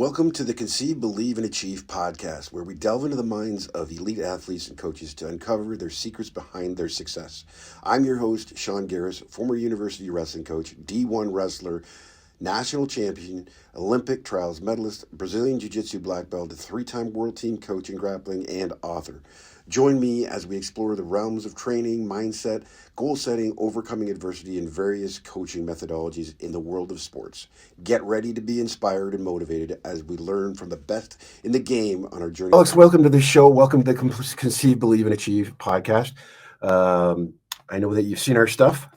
Welcome to the Conceive, Believe, and Achieve podcast, where we delve into the minds of elite athletes and coaches to uncover their secrets behind their success. I'm your host, Shawn Geris, former university wrestling coach, D1 wrestler, national champion, Olympic trials medalist, Brazilian Jiu-Jitsu black belt, three-time world team coach in grappling, and author. Join me as we explore the realms of training, mindset, goal setting, overcoming adversity, and various coaching methodologies in the world of sports. Get ready to be inspired and motivated as we learn from the best in the game on our journey. Alex, welcome to the show. Welcome to the Conceive, Believe, and Achieve podcast. I know that you've seen our stuff.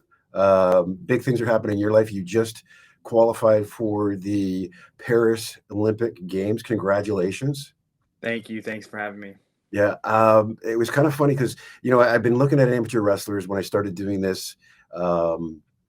Big things are happening in your life. You just qualified for the Paris Olympic Games. Congratulations. Thank you. Thanks for having me. Yeah, it was kind of funny because, I've been looking at amateur wrestlers when I started doing this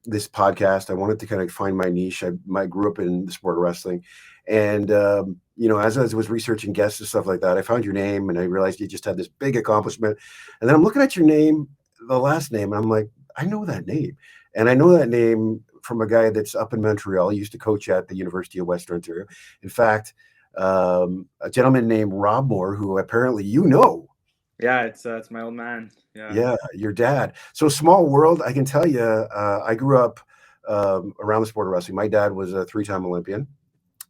this podcast. I wanted to kind of find my niche. I grew up in the sport of wrestling. And, as I was researching guests and stuff like that, I found your name and I realized you just had this big accomplishment. And then I'm looking at your name, the last name, and I'm like, I know that name. And I know that name from a guy that's up in Montreal. He used to coach at the University of Western Ontario. In fact, a gentleman named Rob Moore, who apparently Yeah, it's my old man. Yeah, your dad. So small world, I can tell you. I grew up around the sport of wrestling. My dad was a three-time Olympian,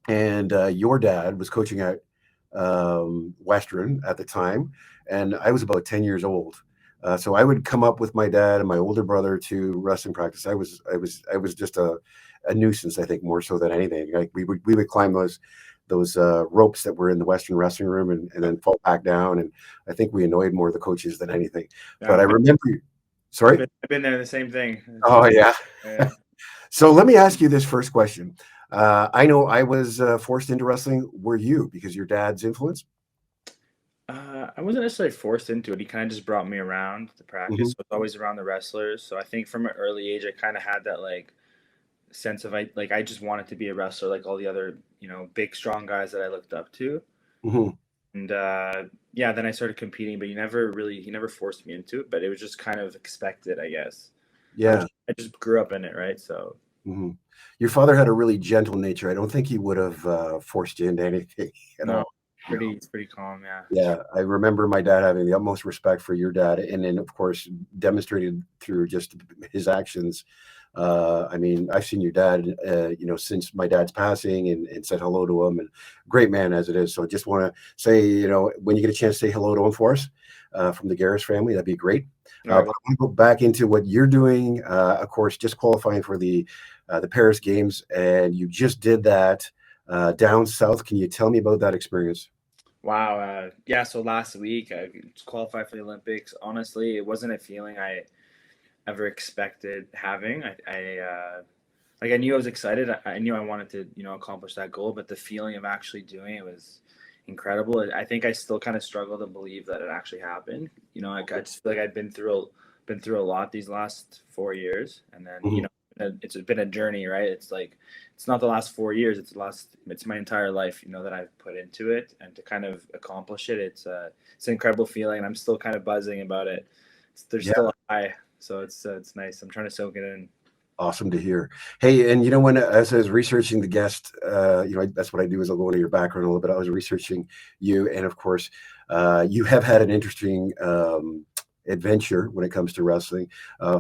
and your dad was coaching at Western at the time, and I was about 10 years old. So I would come up with my dad and my older brother to wrestling practice. I was just a nuisance, I think, more so than anything. Like we would climb those ropes that were in the Western wrestling room and then fall back down. And I think we annoyed more the coaches than anything. Yeah, but I remember you. Sorry? I've been there, the same thing. Oh, yeah. Yeah. So let me ask you this first question. I know I was forced into wrestling. Were you, because your dad's influence? I wasn't necessarily forced into it. He kind of just brought me around the practice. So it's always around the wrestlers. So I think from an early age, I kind of had that sense of I just wanted to be a wrestler like all the other, big, strong guys that I looked up to. Mm-hmm. And then I started competing, but he never forced me into it, but it was just kind of expected, I guess. Yeah. I just grew up in it, right? So your father had a really gentle nature. I don't think he would have forced you into anything at all. It's pretty calm. Yeah. Yeah. I remember my dad having the utmost respect for your dad, and then of course demonstrated through just his actions. I've seen your dad, since my dad's passing, and said hello to him, and great man as it is. So I just want to say, when you get a chance, say hello to him for us from the Geris family. That'd be great. But I want to go back into what you're doing. Of course, just qualifying for the Paris Games, and you just did that down south. Can you tell me about that experience? Wow. So last week I qualified for the Olympics. Honestly, it wasn't a feeling I ever expected having. I knew I was excited. I knew I wanted to, accomplish that goal, but the feeling of actually doing it was incredible. I think I still kind of struggle to believe that it actually happened. I just feel like I've been through a lot these last 4 years, and then it's been a journey, right? It's like it's not the last 4 years; it's my entire life, that I've put into it, and to kind of accomplish it, it's an incredible feeling. I'm still kind of buzzing about it. There's still a high. So it's nice. I'm trying to soak it in. Awesome to hear. Hey, and when as I was researching the guest, that's what I do is I'll go into your background a little bit. I was researching you, and of course, you have had an interesting adventure when it comes to wrestling.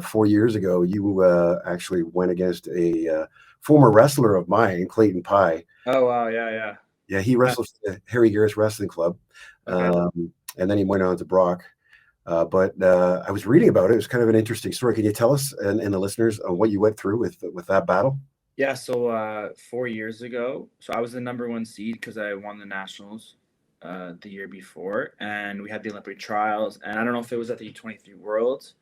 4 years ago, you actually went against a former wrestler of mine, Clayton Pye. Oh wow, yeah. Yeah, he wrestled for the Harry Geris Wrestling Club, and then he went on to Brock. But I was reading about it. It was kind of an interesting story. Can you tell us and the listeners what you went through with that battle? Yeah. So 4 years ago, so I was the number one seed because I won the nationals the year before, and we had the Olympic trials. And I don't know if it was at the U23 Worlds,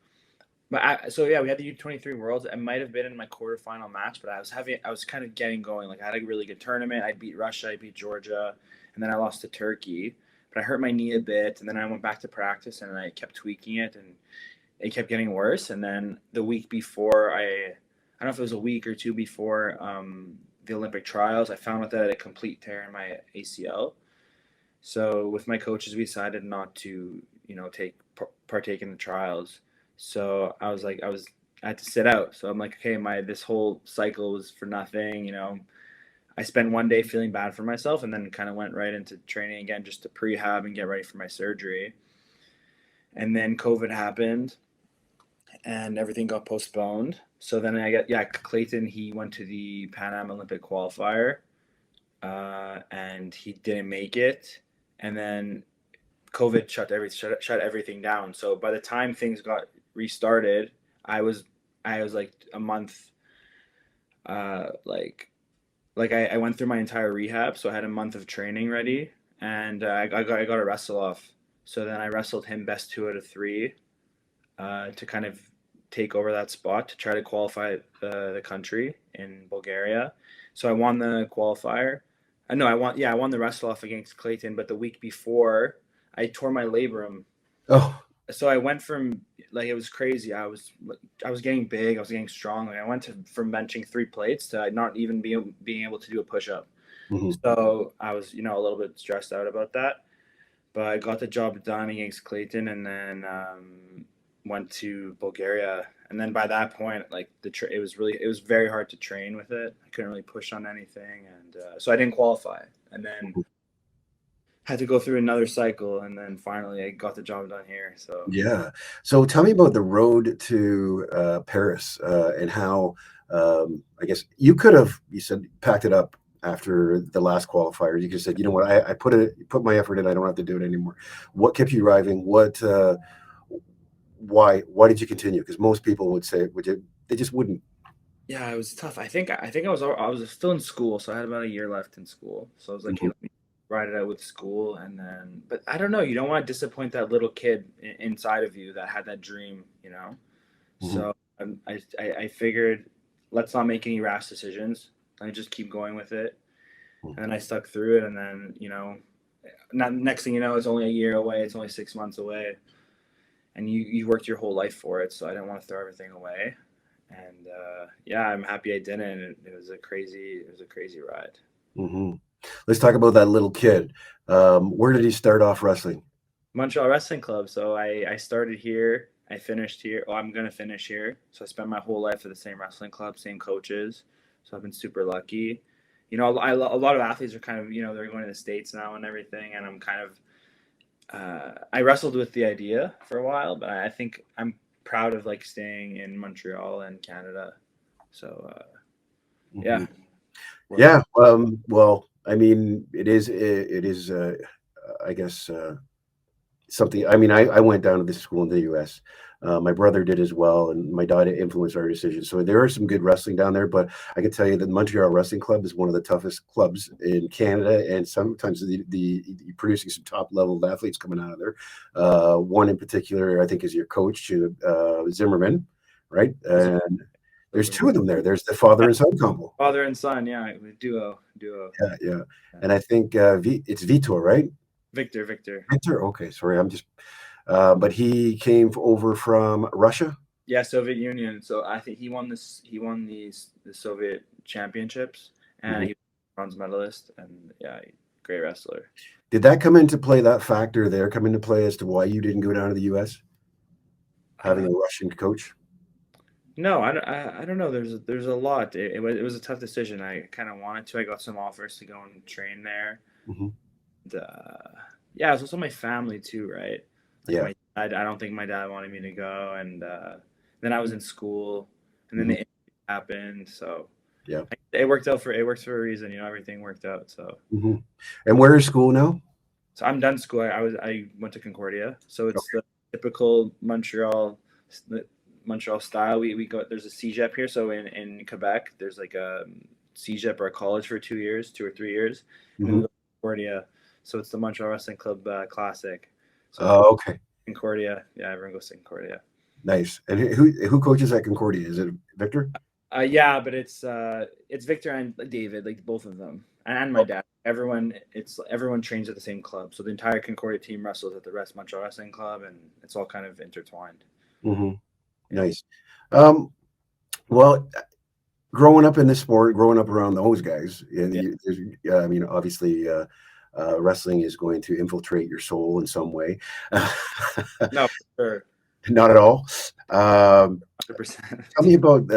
but we had the U23 Worlds. It might have been in my quarterfinal match, but I was kind of getting going. Like I had a really good tournament. I beat Russia, I beat Georgia, and then I lost to Turkey. But I hurt my knee a bit, and then I went back to practice, and I kept tweaking it, and it kept getting worse. And then the week before, I don't know if it was a week or two before the Olympic trials, I found out that I had a complete tear in my ACL. So with my coaches, we decided not to, partake in the trials. So I had to sit out. So I'm like, okay, this whole cycle was for nothing. I spent one day feeling bad for myself, and then kind of went right into training again just to prehab and get ready for my surgery. And then COVID happened and everything got postponed. So then Clayton, he went to the Pan Am Olympic qualifier, and he didn't make it. And then COVID shut everything down. So by the time things got restarted, I was like a month, I went through my entire rehab, so I had a month of training ready, and I got a wrestle off. So then I wrestled him best 2 out of 3, to kind of take over that spot to try to qualify the country in Bulgaria. So I won the qualifier. No, I won the wrestle off against Clayton, but the week before I tore my labrum. Oh. So I went from, like, it was crazy. I was getting big. I was getting strong. Like, I went from benching 3 plates to not even being able to do a push-up. Mm-hmm. So I was, a little bit stressed out about that. But I got the job done against Clayton, and then went to Bulgaria. And then by that point, like, it was very hard to train with it. I couldn't really push on anything, and so I didn't qualify. And then had to go through another cycle, and then finally I got the job done here. So yeah. So tell me about the road to Paris, and how, I guess you said packed it up after the last qualifier. You could have said, you know what, I put my effort in. I don't have to do it anymore. What kept you driving? Why did you continue? Because most people would say, they just wouldn't. yeah, it was tough. I think I was still in school, so I had about a year left in school. So I was like, Mm-hmm. hey, let me ride it out with school, and then, but I don't know. You don't want to disappoint that little kid inside of you that had that dream, Mm-hmm. So I figured, let's not make any rash decisions. I just keep going with it, and then I stuck through it, and then next thing you know, it's only a year away. It's only 6 months away, and you worked your whole life for it. So I didn't want to throw everything away, and I'm happy I didn't. It was a crazy ride. Mm-hmm. Let's talk about that little kid. Where did he start off wrestling? Montreal Wrestling Club. So I started here. I finished here. Oh, I'm gonna finish here. So I spent my whole life at the same wrestling club, same coaches. So I've been super lucky. A lot of athletes are kind of, they're going to the States now and everything, and I'm kind of, I wrestled with the idea for a while, but I think I'm proud of, like, staying in Montreal and Canada. So yeah. Yeah. Well, I mean, it is, I guess, something. I mean, I went down to this school in the U.S. My brother did as well, and my dad influenced our decision. So there is some good wrestling down there, but I can tell you that Montreal Wrestling Club is one of the toughest clubs in Canada, and sometimes the producing some top level athletes coming out of there. One in particular, I think, is your coach, Zimmerman, right? And there's 2 of them there. There's the father and son couple. Father and son, yeah, duo. Yeah. And I think it's Vitor, right? Victor. Okay, sorry, I'm just. But he came over from Russia. Yeah, Soviet Union. So I think he won the Soviet championships, and he was a bronze medalist, and yeah, great wrestler. Did that come into play? That factor there come into play as to why you didn't go down to the U.S. having a Russian coach? No, I don't know. There's a lot. It was a tough decision. I kind of wanted to. I got some offers to go and train there. Mm-hmm. And, yeah, it's also my family too, right? Like, yeah. I don't think my dad wanted me to go, and then I was in school, and then the interview happened. So yeah, it worked for a reason. Everything worked out. So. Mm-hmm. And where is school now? So I'm done school. I went to Concordia. So it's the typical Montreal style. We go. There's a CEGEP here. So in Quebec, there's like a CEGEP or a college for 2 years, 2 or 3 years. And then we go to Concordia. So it's the Montreal Wrestling Club Classic. So okay. Concordia. Yeah, everyone goes to Concordia. Nice. And who coaches at Concordia? Is it Victor? Yeah, but it's Victor and David, like both of them, and my dad. Everyone trains at the same club. So the entire Concordia team wrestles at the Montreal Wrestling Club, and it's all kind of intertwined. Mm-hmm. Yeah. Nice. Well, growing up in this sport, growing up around those guys, I mean, obviously, wrestling is going to infiltrate your soul in some way. No, for sure. Not at all. 100%. Tell me about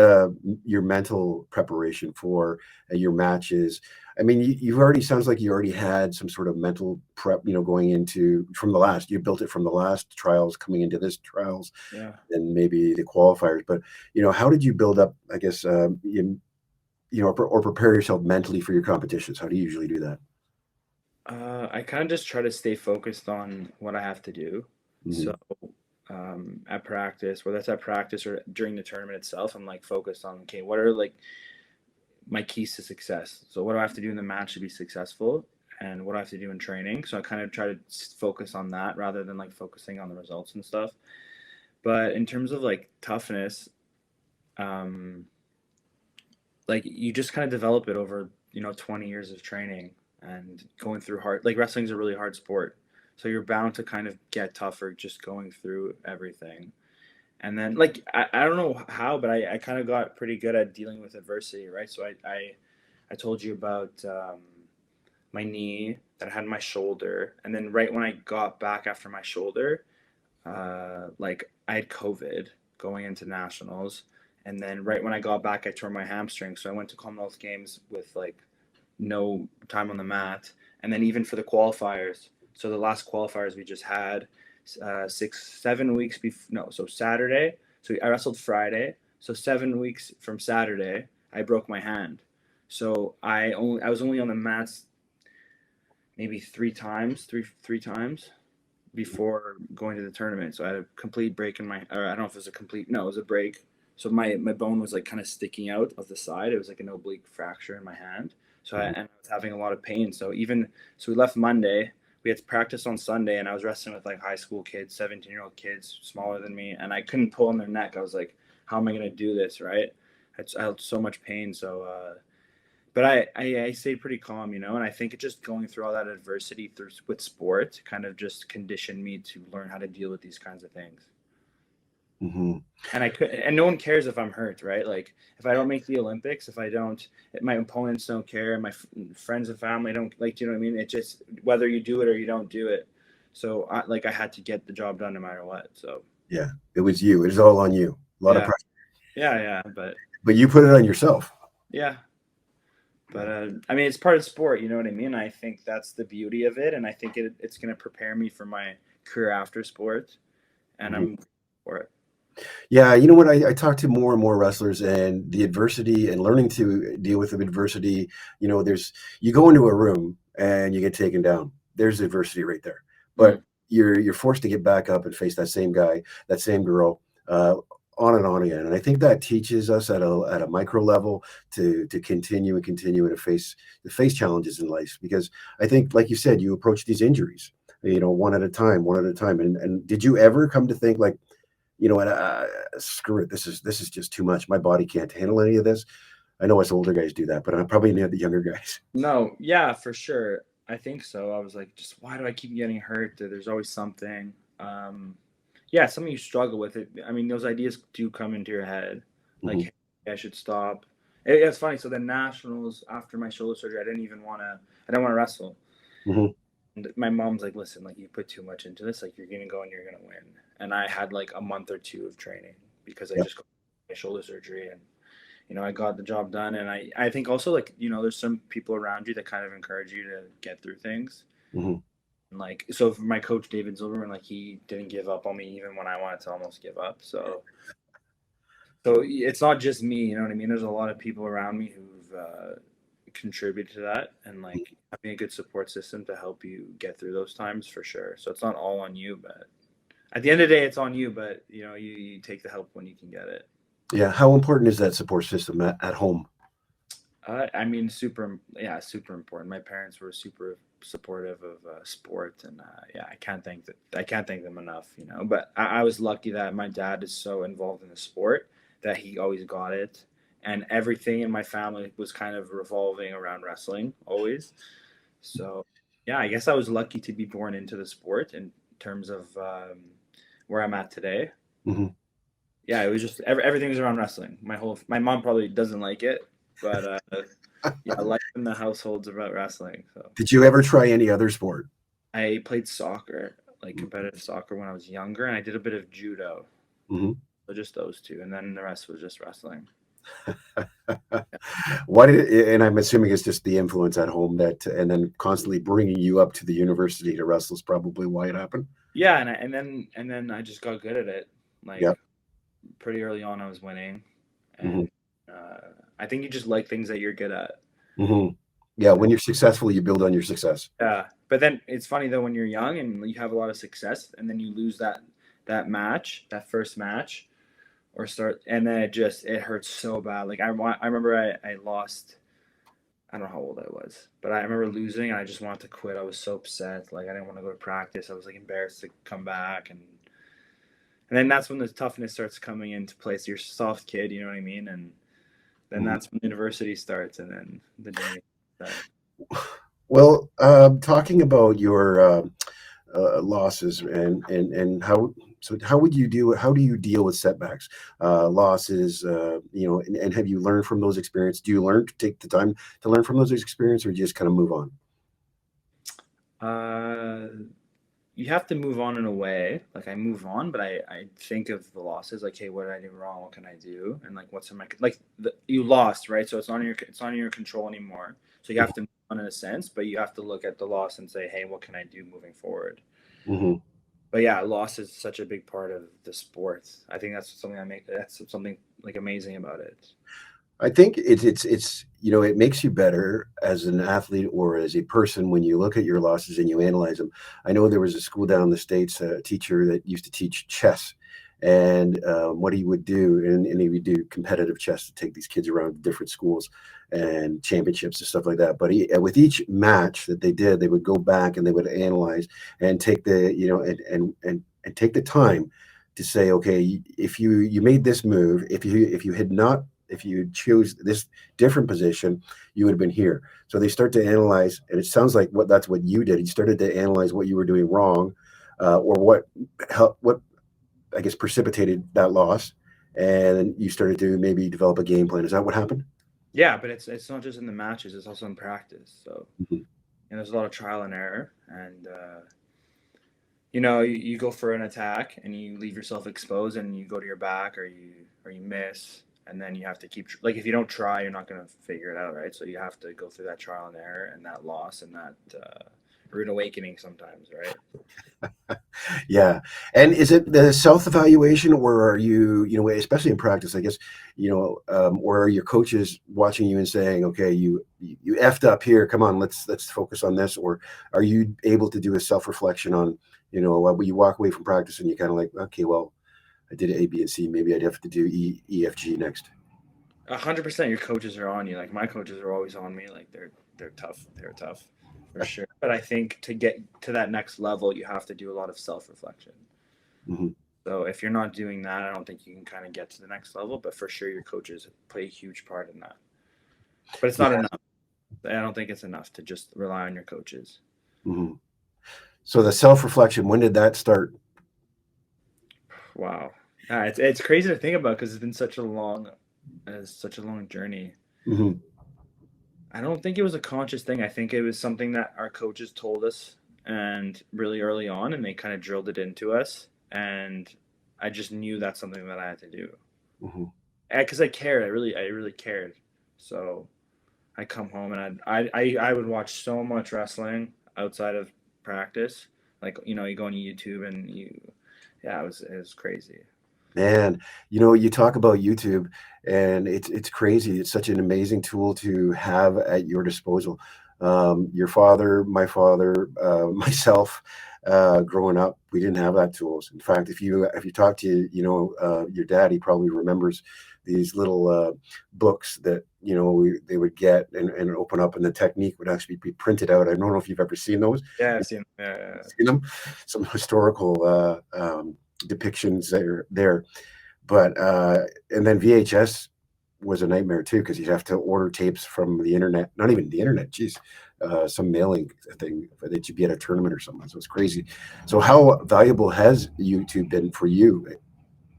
your mental preparation for your matches. I mean, you've already sounds like you already had some sort of mental prep, going into from the last. You built it from the last trials coming into this trials, Yeah. and maybe the qualifiers. But how did you build up? I guess or prepare yourself mentally for your competitions. How do you usually do that? I kind of just try to stay focused on what I have to do. So Hmm. at practice, whether that's at practice or during the tournament itself, I'm like focused on, okay, what are like my keys to success? So what do I have to do in the match to be successful? And what do I have to do in training? So I kind of try to focus on that rather than like focusing on the results and stuff. But in terms of like toughness, um, like you just kind of develop it over 20 years of training and going through hard, like wrestling's a really hard sport, so you're bound to kind of get tougher just going through everything. And then like I don't know how, but I kind of got pretty good at dealing with adversity, right? So I told you about my knee that I had in my shoulder, and then right when I got back after my shoulder, like I had COVID going into nationals, and then right when I got back, I tore my hamstring. So I went to Commonwealth Games with like no time on the mat, and then even for the qualifiers. So the last qualifiers we just had, 7 weeks before. No, so Saturday. So I wrestled Friday. So 7 weeks from Saturday, I broke my hand. So I was only on the mats maybe three times before going to the tournament. So I had a complete break in my, or I don't know if it was a complete, no, it was a break. So my bone was like kind of sticking out of the side. It was like an oblique fracture in my hand. And I was having a lot of pain. So we left Monday. We had to practice on Sunday, and I was wrestling with like high school kids, 17-year-old kids, smaller than me, and I couldn't pull on their neck. I was like, how am I going to do this, right? I had so much pain. But I stayed pretty calm, and I think it just going through all that adversity with sport kind of just conditioned me to learn how to deal with these kinds of things. Hmm. And no one cares if I'm hurt, right? Like if I don't make the Olympics, if I don't, my opponents don't care, my friends and family don't, like, you know what I mean? It just, whether you do it or you don't do it. So I had to get the job done no matter what. So Yeah, it was you. It was all on you. A lot of yeah, pressure, yeah, but you put it on yourself. yeah. But Yeah. I mean, it's part of sport, you know what I mean? I think that's the beauty of it, and I think it's going to prepare me for my career after sport, and Mhm. I'm for it. Yeah, you know what? I talk to more and more wrestlers, and the adversity and learning to deal with the adversity. There's you go into a room and you get taken down. There's adversity right there, but Mm. you're forced to get back up and face that same guy, that same girl, uh, on and on again. And I think that teaches us at a micro level to continue and continue and to face challenges in life. Because I think, like you said, you approach these injuries, one at a time, one at a time. And did you ever come to think like, what, screw it, this is just too much. My body can't handle any of this. I know us older guys do that, but I'm probably not the younger guys. No, yeah, for sure. I think so. I was like, just why do I keep getting hurt? There's always something. Yeah, something you struggle with it. I mean, those ideas do come into your head, like, Hmm. hey, I should stop. It's funny. So the nationals after my shoulder surgery, I didn't want to wrestle. Hmm. And my mom's like, listen, like you put too much into this, like you're gonna go and you're gonna win. And I had like a month or two of training because I Yeah. just got my shoulder surgery, and I got the job done. And I think also, like, there's some people around you that kind of encourage you to get through things. Hmm. And like, so for my coach David Zilberman, like he didn't give up on me even when I wanted to almost give up. So it's not just me, you know what I mean? There's a lot of people around me who've contributed to that, and like having a good support system to help you get through those times for sure. So it's not all on you, but at the end of the day, it's on you. But you take the help when you can get it. Yeah. How important is that support system at home? I mean, yeah, super important. My parents were super supportive of sport, and yeah, I can't thank them enough. But I was lucky that my dad is so involved in the sport that he always got it, and everything in my family was kind of revolving around wrestling always. So yeah, I guess I was lucky to be born into the sport in terms of where I'm at today. Hmm. Yeah, it was just everything was around wrestling. My mom probably doesn't like it, but yeah, life in the household's about wrestling. So Did you ever try any other sport? I played soccer, like competitive soccer, when I was younger, and I did a bit of judo. Hmm. So just those two, and then the rest was just wrestling. What and I'm assuming it's just the influence at home that, and then constantly bringing you up to the university to wrestle is probably why it happened. Yeah, and then I just got good at it. Yeah. Like pretty early on, I was winning, Hmm. and I think you just like things that you're good at. Hmm. Yeah. When you're successful, you build on your success. Yeah, but then it's funny though when you're young and you have a lot of success, and then you lose that first match, or start, and then it hurts so bad. Like I remember I lost. I don't know how old I was, but I remember losing, and I just wanted to quit. I was so upset. Like I didn't want to go to practice. I was like embarrassed to come back, and then that's when the toughness starts coming into place. You're a soft kid, you know what I mean, and then Mhm. that's when university starts, and then the journey starts. Well, talking about your losses and how, so how would you do, how do you deal with setbacks, losses, and have you learned from those experiences? Do you learn to take the time to learn from those experiences, or do you just kind of move on? Uh, you have to move on in a way. Like I move on, but I think of the losses. Like, hey, what did I do wrong? What can I do? And like, what's in my you lost, right? So it's not in your control anymore. So you have to move on in a sense, but you have to look at the loss and say, hey, what can I do moving forward? Hmm. But yeah, loss is such a big part of the sport. I think that's something like amazing about it. I think it's it makes you better as an athlete or as a person when you look at your losses and you analyze them. I know there was a school down in the States, a teacher that used to teach chess, and what he would do, and he would do competitive chess to take these kids around different schools and championships and stuff like that. But with each match that they did, they would go back and they would analyze and take the and take the time to say, okay, if you made this move, if you had not, if you choose this different position, you would have been here. So they start to analyze, and it sounds like that's what you did. You started to analyze what you were doing wrong, or what I guess precipitated that loss, and you started to maybe develop a game plan. Is that what happened? Yeah, but it's not just in the matches; it's also in practice. So Mhm. and there's a lot of trial and error, and you go for an attack and you leave yourself exposed, and you go to your back, or you miss, and then you have to keep like if you don't try, you're not gonna figure it out, right? So you have to go through that trial and error and that loss and that rude awakening sometimes, right? Yeah. And is it the self evaluation, or are you, especially in practice, I guess, or are your coaches watching you and saying, okay, you effed up here. Come on, let's focus on this. Or are you able to do a self reflection on, when you walk away from practice and you kind of like, okay, well, I did A, B, and C. Maybe I'd have to do E, F, G next. 100%, your coaches are on you. Like my coaches are always on me. Like they're tough. They're tough for sure. But I think to get to that next level, you have to do a lot of self reflection. Hmm. So if you're not doing that, I don't think you can kind of get to the next level. But for sure, your coaches play a huge part in that. But it's not Yeah. enough. I don't think it's enough to just rely on your coaches. Hmm. So the self reflection, when did that start? Wow, it's crazy to think about because it's been such a long journey. Hmm. I don't think it was a conscious thing. I think it was something that our coaches told us and really early on, and they kind of drilled it into us. And I just knew that's something that I had to do Hmm. because I cared. I really cared. So I come home and I would watch so much wrestling outside of practice. Like you go on YouTube and yeah, it was crazy. Man, you talk about YouTube, and it's crazy. It's such an amazing tool to have at your disposal. Your father, my father, myself, growing up, we didn't have that tools. In fact, if you talk to your dad, he probably remembers these little books that they would get and open up, and the technique would actually be printed out. I don't know if you've ever seen those. Yeah, I've seen. Yeah, Seen them, some historical depictions there. But and then VHS was a nightmare too, because you'd have to order tapes from the internet, not even the internet, geez, some mailing thing that you'd be at a tournament or something. So it's crazy. So how valuable has YouTube been for you?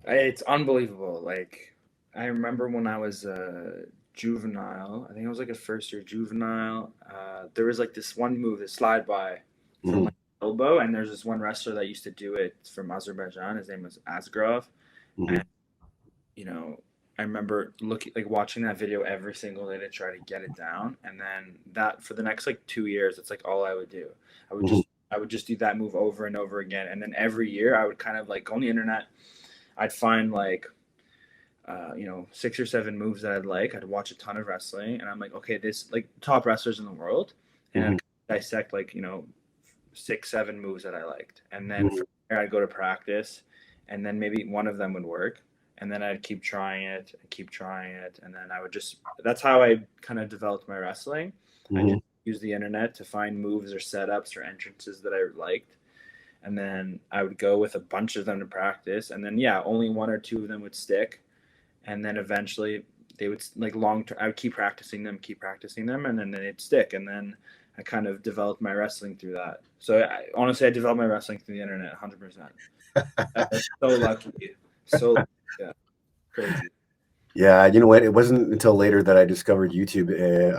it's unbelievable. Like I remember when I was a juvenile. I think I was like a first year juvenile. There was like this one move, this slide by from Mhm. like elbow, and there's this one wrestler that used to do it from Azerbaijan. His name was Asgrov, and Mhm. you know I remember watching that video every single day to try to get it down, and then that for the next like 2 years, it's like all I would do. I would Hmm. just I would just do that move over and over again, and then every year I would kind of like go on the internet. I'd find like 6 or 7 moves that I'd like. I'd watch a ton of wrestling, and I'm like, okay, this like top wrestlers in the world, and Hmm. I'd dissect like 6, 7 moves that I liked, and then Hmm. from there I'd go to practice, and then maybe one of them would work, and then I'd keep trying it and keep trying it, and then I would just that's how I kind of developed my wrestling. I Hmm. just used the internet to find moves or setups or entrances that I liked, and then I would go with a bunch of them to practice, and then yeah, only 1 or 2 of them would stick, and then eventually they would like long term. I would keep practicing them, and then they'd stick, and then I kind of developed my wrestling through that. So honestly, I developed my wrestling through the internet, 100%. So lucky, so yeah, crazy. Yeah, you know what? It wasn't until later that I discovered YouTube.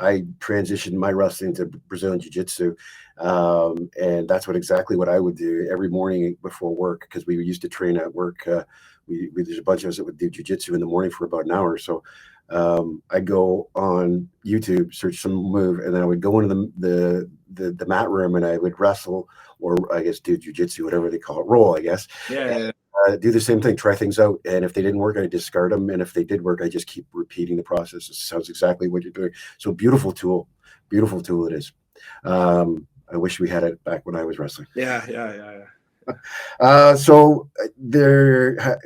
I transitioned my wrestling to Brazilian Jiu-Jitsu, and that's exactly what I would do every morning before work because we used to train at work. There's a bunch of us that would do Jiu-Jitsu in the morning for about an hour. So I'd go on YouTube, search some move, and then I would go into the mat room and I would wrestle, or I guess do Jiu-Jitsu, whatever they call it, roll, I guess. Yeah, yeah, Do the same thing, try things out, and if they didn't work, I discard them, and if they did work, I just keep repeating the process. It sounds exactly what you're doing. So beautiful tool it is. I wish we had it back when I was wrestling. yeah, yeah, yeah, yeah.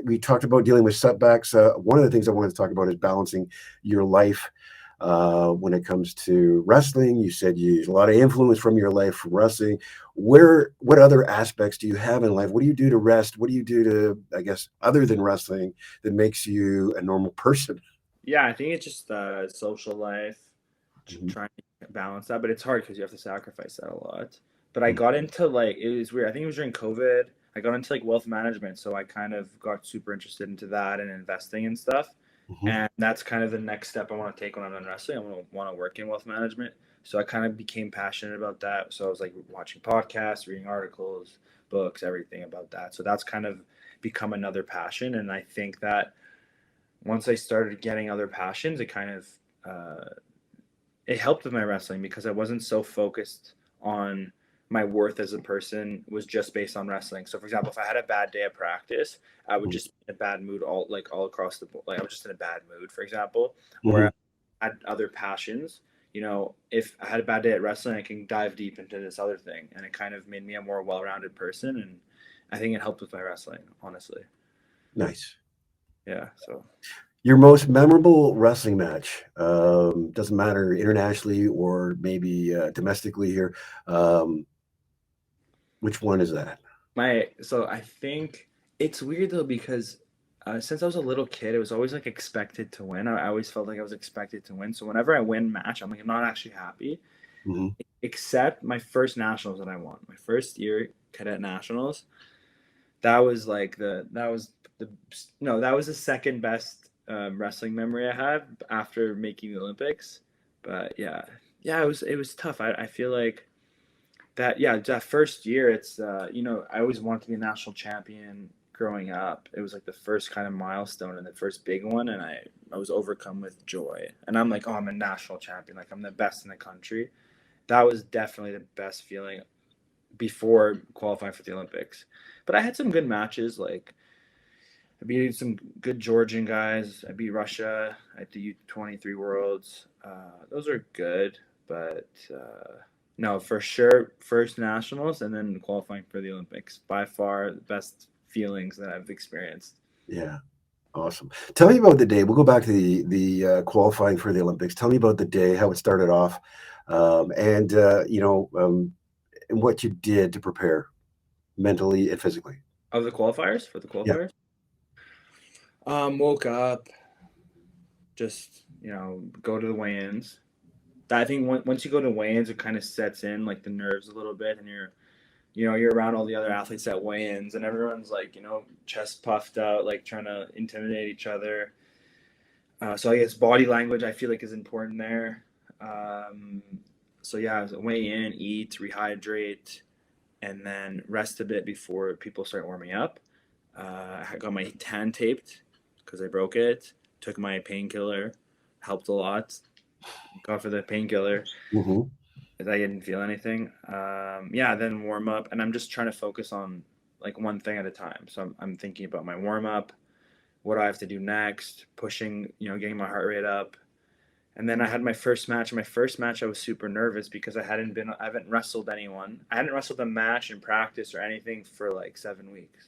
We talked about dealing with setbacks. One of the things I wanted to talk about is balancing your life when it comes to wrestling. You said you use a lot of influence from your life from wrestling. What other aspects do you have in life? What do you do to rest? What do you do to, I guess, other than wrestling that makes you a normal person? Yeah, I think it's just social life, Mhm. trying to balance that, but it's hard because you have to sacrifice that a lot. But I got into like it was weird. I think it was during COVID. I got into like wealth management, so I kind of got super interested into that and investing and stuff. Mhm. And that's kind of the next step I want to take when I'm done wrestling. I want to work in wealth management. So I kind of became passionate about that. So I was like watching podcasts, reading articles, books, everything about that. So that's kind of become another passion. And I think that once I started getting other passions, it kind of it helped with my wrestling because I wasn't so focused on my worth as a person was just based on wrestling. So for example, if I had a bad day at practice, I would just be in a bad mood all across the board. Like I was just in a bad mood, for example, Mhm. where I had other passions. If I had a bad day at wrestling, I can dive deep into this other thing, and it kind of made me a more well-rounded person. And I think it helped with my wrestling, honestly. Nice. Yeah. So Your most memorable wrestling match, doesn't matter internationally or maybe domestically here. Um, which one is that? I think it's weird though because since I was a little kid, it was always like expected to win. I always felt like I was expected to win. So whenever I win match, I'm like I'm not actually happy. Mhm. Except my first nationals that I won, my first year cadet nationals. That was like that was the no that was the second best wrestling memory I had after making the Olympics. But yeah, it was tough. I feel like that first year it's I always wanted to be a national champion growing up. It was like the first kind of milestone and the first big one, and I was overcome with joy, and I'm like, oh, I'm a national champion, like I'm the best in the country. That was definitely the best feeling before qualifying for the Olympics. But I had some good matches, like I beat some good Georgian guys. I beat Russia at the U23 Worlds. Those are good, but no, for sure, first nationals and then qualifying for the Olympics. By far, the best feelings that I've experienced. Yeah, awesome. Tell me about the day. We'll go back to the qualifying for the Olympics. Tell me about the day, how it started off, and and what you did to prepare mentally and physically. Of the qualifiers, for the Yeah. qualifiers, woke up, just go to the weigh-ins. I think once you go to weigh-ins, it kind of sets in like the nerves a little bit, and you're around all the other athletes at weigh-ins, and everyone's like, chest puffed out, like trying to intimidate each other. So I guess body language I feel like is important there. Um, so yeah, weigh in, eat, rehydrate, and then rest a bit before people start warming up. I got my hand taped because I broke it. took my painkiller, helped a lot. Got for the painkiller. Mm-hmm. I didn't feel anything. Yeah, then warm up, and I'm just trying to focus on like one thing at a time. So I'm thinking about my warm up, what do I have to do next, pushing, getting my heart rate up. And then I had my first match. My first match, I was super nervous because I haven't wrestled anyone. I hadn't wrestled a match in practice or anything for like 7 weeks.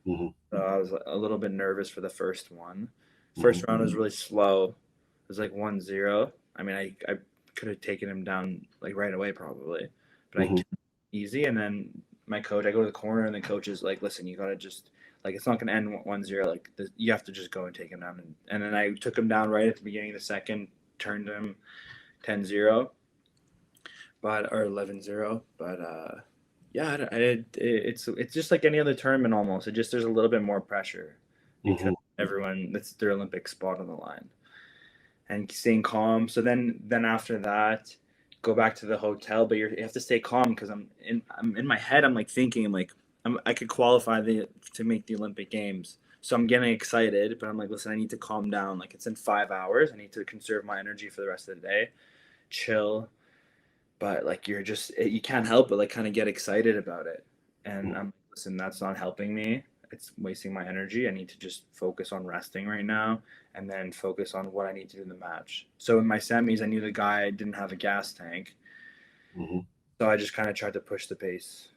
Mm-hmm. So I was a little bit nervous for the first one. Mm-hmm. First round was really slow. It was like 1-0. I mean, I could have taken him down like right away probably, but I Mm-hmm. kept it easy. And then my coach, I go to the corner, and the coach is like, "Listen, you gotta just like it's not gonna end 1-0. Like you have to just go and take him down." And then I took him down right at the beginning of the second, turned him 10-0, but or 11-0. But yeah, it's just like any other tournament almost. It just there's a little bit more pressure because Mm-hmm. everyone that's their Olympic spot on the line and staying calm. So then after that, go back to the hotel, but you have to stay calm because I'm in my head. I'm like thinking I could qualify to make the Olympic Games. So I'm getting excited, but I'm like, listen, I need to calm down. Like it's in 5 hours. I need to conserve my energy for the rest of the day, chill. But like you can't help but like kind of get excited about it. And I'm like, listen, that's not helping me. It's wasting my energy. I need to just focus on resting right now and then focus on what I need to do in the match. So in my semis, I knew the guy didn't have a gas tank. Mm-hmm. So I just kind of tried to push the pace.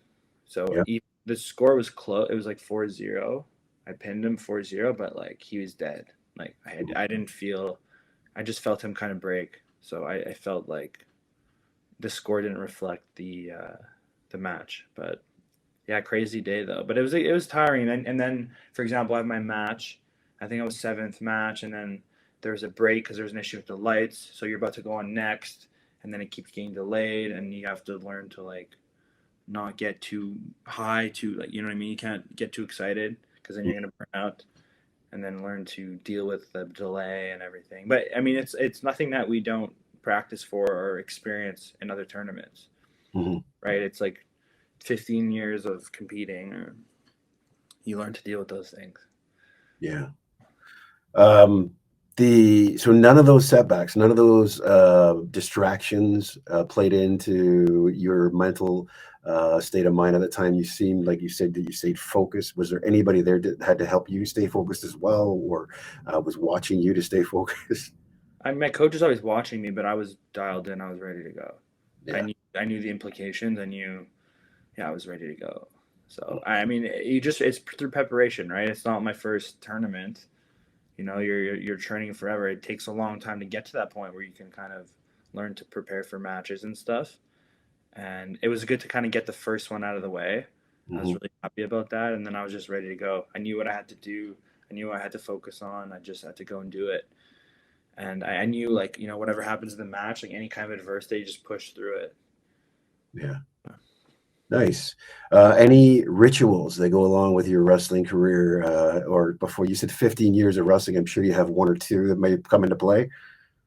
So Yeah. the score was close. It was like 4-0. I pinned him 4-0, but like he was dead. Like I didn't feel, I just felt him kind of break. So I felt like the score didn't reflect the match. But yeah, crazy day though. But it was tiring. And then for example, I have my match. I think I was seventh match, and then there was a break because there was an issue with the lights. So you're about to go on next, and then it keeps getting delayed, and you have to learn to like not get too high, too like what I mean. You can't get too excited because then you're gonna burn out. And then learn to deal with the delay and everything. But I mean, it's nothing that we don't practice for or experience in other tournaments, Mm-hmm. right? It's like 15 years of competing, or you learn to deal with those things. Yeah. Um, so none of those setbacks, none of those distractions played into your mental state of mind at the time. You seemed like you said that you stayed focused. Was there anybody there that had to help you stay focused as well, or was watching you to stay focused? My coach is always watching me, but I was dialed in. I was ready to go. I Yeah. knew I knew the implications. I knew, yeah, I was ready to go. So I mean, it's through preparation, right? It's not my first tournament. You're training forever. It takes a long time to get to that point where you can kind of learn to prepare for matches and stuff. And it was good to kind of get the first one out of the way. I was Hmm. really happy about that, and then I was just ready to go. I knew what I had to do. I knew what I had to focus on. I just had to go and do it. And I knew like whatever happens in the match, like any kind of adversity, just push through it. Yeah. Nice. Any rituals that go along with your wrestling career, or before you said 15 years of wrestling? I'm sure you have one or two that may come into play.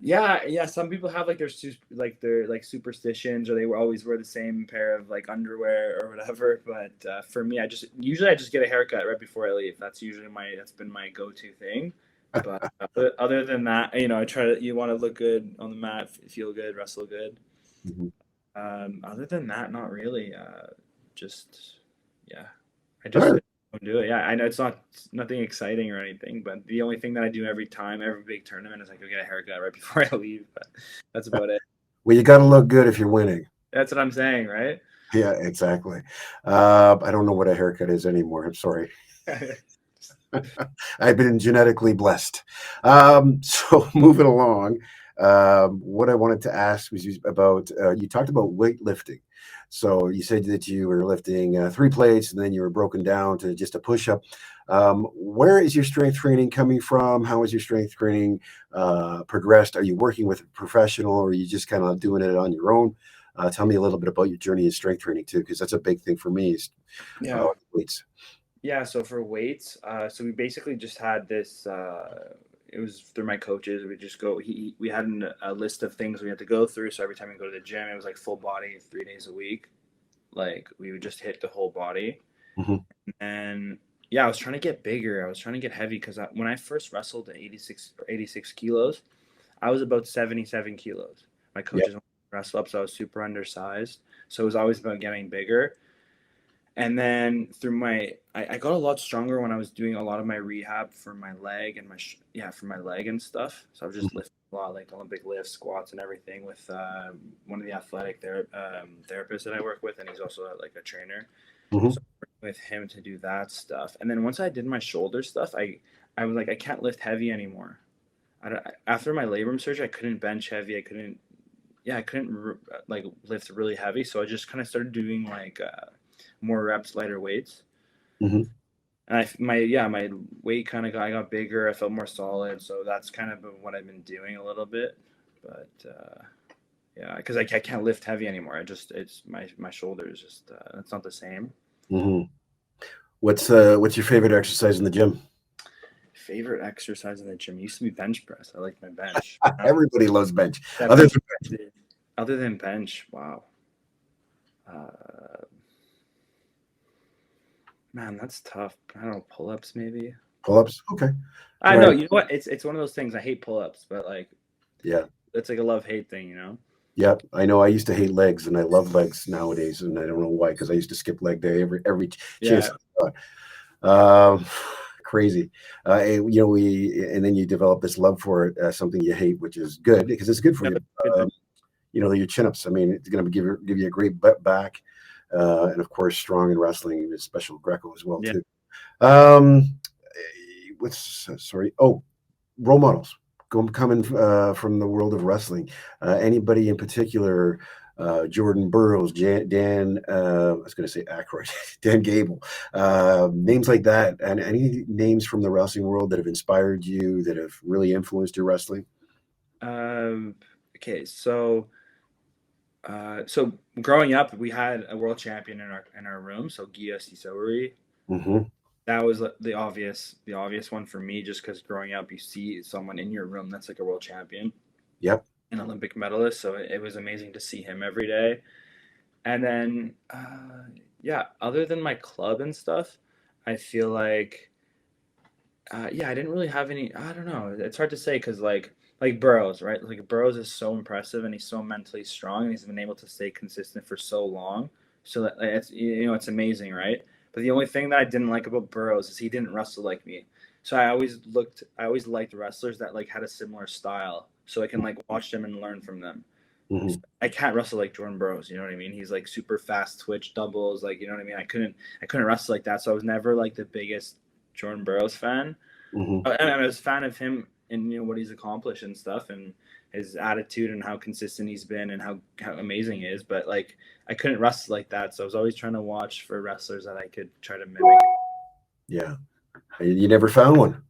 Yeah, yeah. Some people have like their superstitions, or they always wear the same pair of like underwear or whatever. But for me, I just get a haircut right before I leave. That's been my go-to thing. But other than that, I try to you want to look good on the mat, feel good, wrestle good. Mhm. Other than that, not really. Just yeah, I All just right. don't do it. Yeah, I know it's nothing exciting or anything, but the only thing that I do every time, every big tournament, is I go get a haircut right before I leave. But that's about it. Well, you got to look good if you're winning. That's what I'm saying, right? Yeah, exactly. I don't know what a haircut is anymore. I'm sorry. I've been genetically blessed. So moving along, what I wanted to ask was about you talked about weightlifting. So you said that you were lifting 3 plates and then you were broken down to just a push up. Where is your strength training coming from? How is your strength training progressed? Are you working with a professional, or are you just kind of doing it on your own? Tell me a little bit about your journey in strength training too, because that's a big thing for me. Is Yeah. weights. Yeah, so for weights, so we basically just had this. It was through my coaches. We just go. We had a list of things we had to go through. So every time we go to the gym, it was like full body, 3 days a week. Like we would just hit the whole body, Mhm. and yeah, I was trying to get bigger. I was trying to get heavy because when I first wrestled at 86 kilos, I was about 77 kilos. My Yep. coaches wanted me to wrestle up, so I was super undersized. So it was always about getting bigger. And then through I got a lot stronger when I was doing a lot of my rehab for my leg and for my leg and stuff. So I was just lifting a lot, like Olympic lifts, squats, and everything with one of the athletic therapists that I work with, and he's also like a trainer. Mm-hmm. So I worked with him to do that stuff. And then once I did my shoulder stuff, I was like, I can't lift heavy anymore. After my labrum surgery, I couldn't bench heavy. I couldn't like lift really heavy. So I just kind of started doing like more reps, lighter weights. Mm-hmm. And my weight kind of I got bigger. I felt more solid. So that's kind of what I've been doing a little bit. But yeah, because I can't lift heavy anymore. It's my shoulders just it's not the same. Mm-hmm. What's your favorite exercise in the gym? Favorite exercise in the gym used to be bench press. I like my bench. Everybody loves bench. Yeah, Other bench. than Other than bench, wow. Uh, Man, that's tough. I don't know, pull-ups maybe. pull-ups, okay. I All know, right. you know what? It's one of those things. I hate pull-ups, but like Yeah. it's like a love-hate thing, you know? Yeah, I know. I used to hate legs, and I love legs nowadays, and I don't know why, because I used to skip leg day every chance Yeah. I got. Crazy. And then you develop this love for it, something you hate, which is good because it's good for Yeah, you. but good thing. Your chin-ups. I mean, it's going to give you a great back, and of course, strong in wrestling, special Greco as well Yeah. too. Um, what's sorry? Oh, role models coming from the world of wrestling. Anybody in particular? Jordan Burroughs, Dan. I was going to say Aykroyd, Dan Gable, names like that, and any names from the wrestling world that have inspired you, that have really influenced your wrestling. Um, okay, so growing up, we had a world champion in our room, so Gia Sisori. Hmm. That was the obvious one for me, just because growing up, you see someone in your room that's like a world champion, Yep. an Olympic medalist. So it was amazing to see him every day. And then, yeah, other than my club and stuff, I feel like, yeah, I didn't really have any. I don't know. It's hard to say because like Burrows, right? Like Burrows is so impressive and he's so mentally strong and he's been able to stay consistent for so long. So that like, it's amazing, right? But the only thing that I didn't like about Burrows is he didn't wrestle like me. So I always liked wrestlers that like had a similar style, so I can like watch them and learn from them. Hmm. I can't wrestle like Jordan Burroughs. You know what I mean? He's like super fast twitch doubles. Like, you know what I mean? I couldn't wrestle like that. So I was never like the biggest Jordan Burroughs fan. Hmm. I was a fan of him and what he's accomplished and stuff and his attitude and how consistent he's been and how amazing he is. But like, I couldn't wrestle like that. So I was always trying to watch for wrestlers that I could try to mimic. Yeah. You never found one.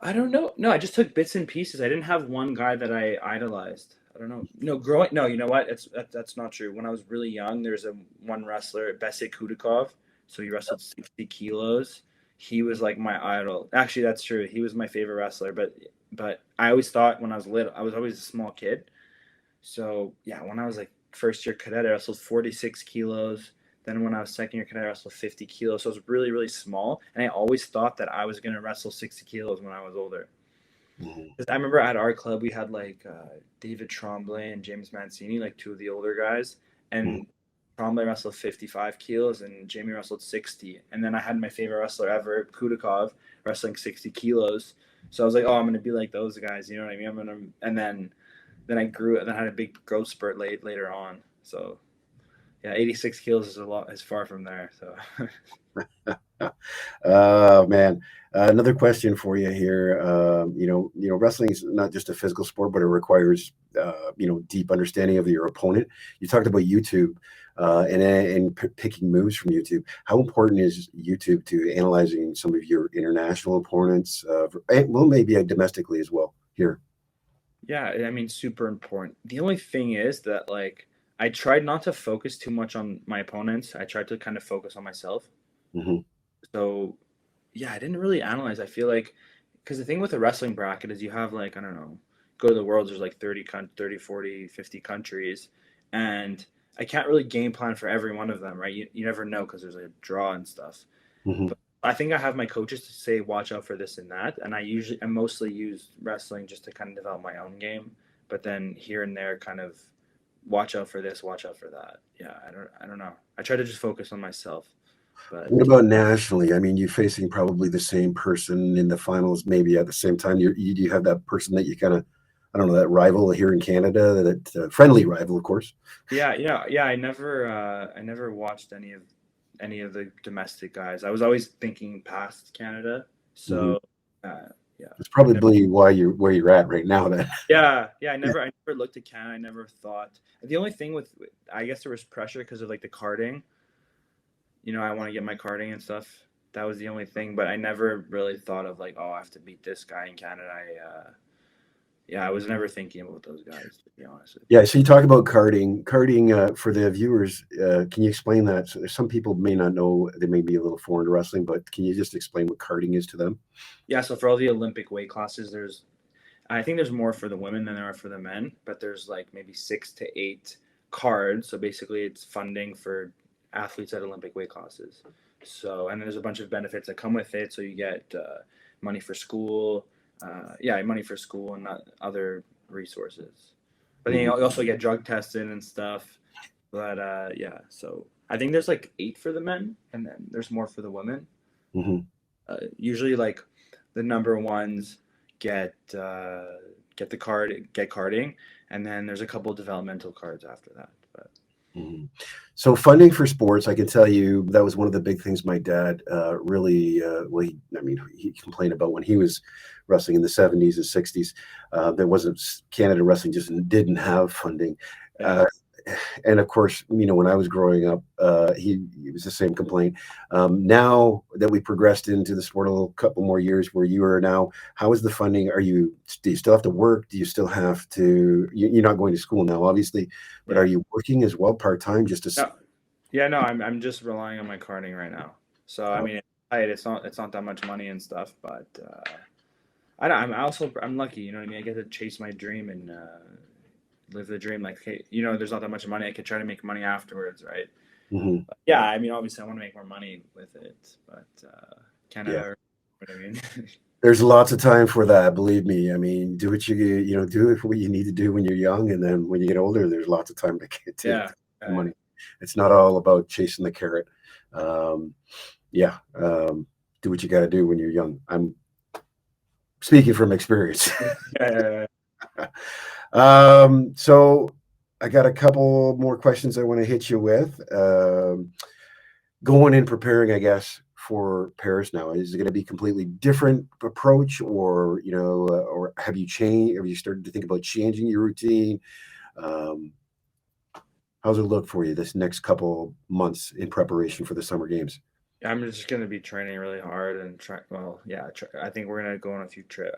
I don't know. No, I just took bits and pieces. I didn't have one guy that I idolized. I don't know. No, growing. No, you know what? That's not true. When I was really young, there's a one wrestler, Besik Kudakov. So he wrestled 60 kilos. He was like my idol. Actually, that's true. He was my favorite wrestler. But I always thought when I was little, I was always a small kid. So yeah, when I was like first year cadet, I wrestled 46 kilos. Then when I was second year cadet, I wrestled 50 kilos. So I was really, really small. And I always thought that I was going to wrestle 60 kilos when I was older. Hmm. Because I remember at our club, we had like David Tremblay and James Mancini, like two of the older guys. Hmm. And Tremblay wrestled 55 kilos and Jamie wrestled 60. And then I had my favorite wrestler ever, Kudakov, wrestling 60 kilos. So I was like, oh, I'm going to be like those guys. You know what I mean? And then I grew and then had a big growth spurt later on. So yeah, 86 kilos is a lot is far from there. So Oh man, another question for you here. Wrestling is not just a physical sport, but it requires deep understanding of your opponent. You talked about YouTube and picking moves from YouTube. How important is YouTube to analyzing some of your international opponents? Well, maybe domestically as well here. yeah, I mean super important. The only thing is that like I tried not to focus too much on my opponents. I tried to kind of focus on myself. Hmm. So yeah, I didn't really analyze. I feel like because the thing with the wrestling bracket is you have like, I don't know, go to the worlds, there's like 30, 40, 50 countries. And I can't really game plan for every one of them, right? You never know because there's a draw and stuff. Hmm. But I think I have my coaches to say, watch out for this and that. And I mostly use wrestling just to kind of develop my own game. But then here and there, kind of watch out for this, watch out for that. Yeah, I don't know. I try to just focus on myself. But What about nationally? I mean, you're facing probably the same person in the finals, maybe at the same time. You have that person that you kind of, I don't know, that rival here in Canada, that friendly rival, of course. yeah. I never watched any of the domestic guys. I was always thinking past Canada. Mm-hmm. So uh, yeah, It's I never. probably why you're where you're at right now. Then. Yeah. I never looked at Canada. I never thought. The only thing I guess there was pressure because of like the karting. I want to get my karting and stuff. That was the only thing, but I never really thought of like, oh, I have to beat this guy in Canada. Yeah, I was never thinking about those guys, to be honest with you. Yeah, so you talk about karting. Karting, for the viewers, can you explain that? So some people may not know; they may be a little foreign to wrestling, but can you just explain what karting is to them? Yeah, so for all the Olympic weight classes, I think there's more for the women than there are for the men, but there's like maybe 6 to 8 cards. So basically, it's funding for athletes at Olympic weight classes. So, and there's a bunch of benefits that come with it. So you get money for school, money for school and not other resources. But then you Mhm. also get drug tested and stuff. But yeah, so I think there's like 8 for the men, and then there's more for the women. Mhm. Usually, like the number ones get get the card, get carding, and then there's a couple of developmental cards after that. But Mhm. So funding for sports, I can tell you that was one of the big things my dad really, well, I mean, he complained about when he was wrestling in the 70s and 60s. There wasn't, Canada wrestling just didn't have funding. yeah, Uh, and of course, when I was growing up, he was the same complaint. Now that we progressed into the sport a little couple more years, where you are now, how is the funding? Do you still have to work? Do you still have to? You're not going to school now, obviously, but are yeah, you working as well part time just to? no, yeah, no. I'm just relying on my carding right now. So I Oh, mean, it's not that much money and stuff, but I don't, I'm lucky. You know what I mean? I get to chase my dream and live the dream. Like, hey, there's not that much money. I could try to make money afterwards, right? mhm. Yeah, I mean, obviously, I want to make more money with it, but Yeah. Canada, what I mean. There's lots of time for that. Believe me. I mean, do what do what you need to do when you're young, and then when you get older, there's lots of time to get to Yeah, the money. It's not all about chasing the carrot. Um, yeah, do what you got to do when you're young. I'm speaking from experience. yeah. So I got a couple more questions I want to hit you with. Going in preparing, I guess, for Paris now, is it going to be completely different approach, or or have you changed? Have you started to think about changing your routine? Um, how's it look for you this next couple months in preparation for the summer games? I'm just gonna be training really hard and try. Well, yeah, I think we're gonna go on